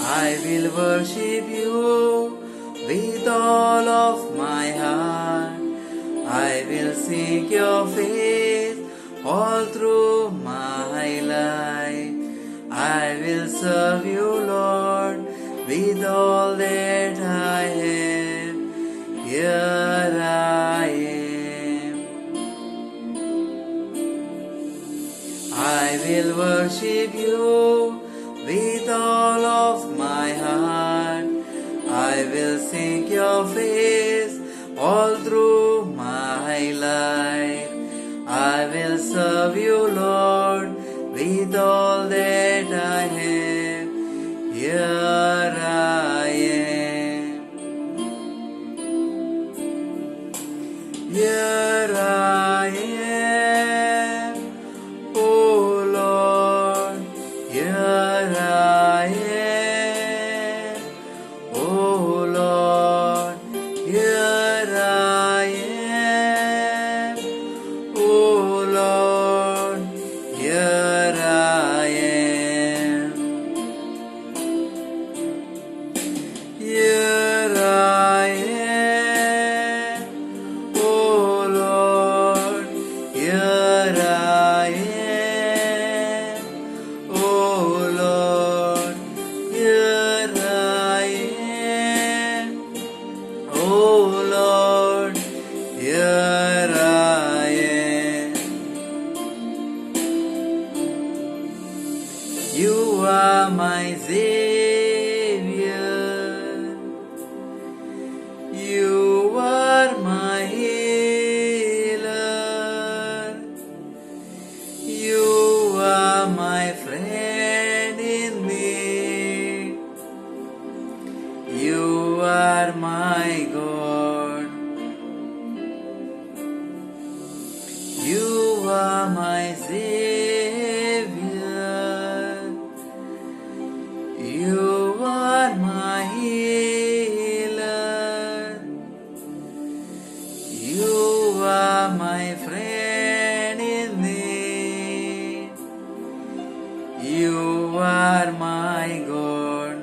I will worship you with all of my heart. I will seek your face all through my life. I will serve you, Lord, with all that I have. Here I am. I will worship you with all of my heart. I will seek your face all through my life. I will serve you, Lord, with all that I have. Here I am. Here I am, oh Lord. Here I am, oh Lord. Here I am, oh Lord. Here I am. Here I am, oh Lord. Here I am, oh Lord. Here I am, oh Lord. Here I am. You are my Savior. You are my healer. You are my friend in need. You are my God. You are my Savior. You are my healer. You are my friend in need. You are my God.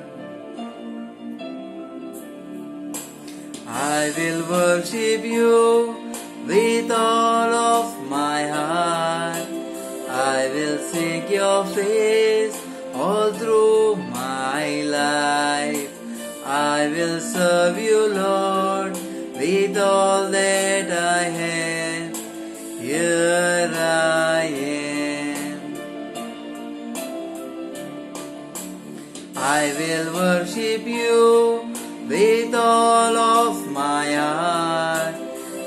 I will worship you with all of my heart. I will seek your face all through my life. I will serve you, Lord, with all that I have. Here I am. I will worship you with all of my heart.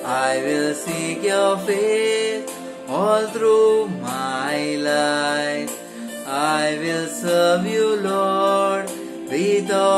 I will seek your face all through my life. I will serve you, Lord, with all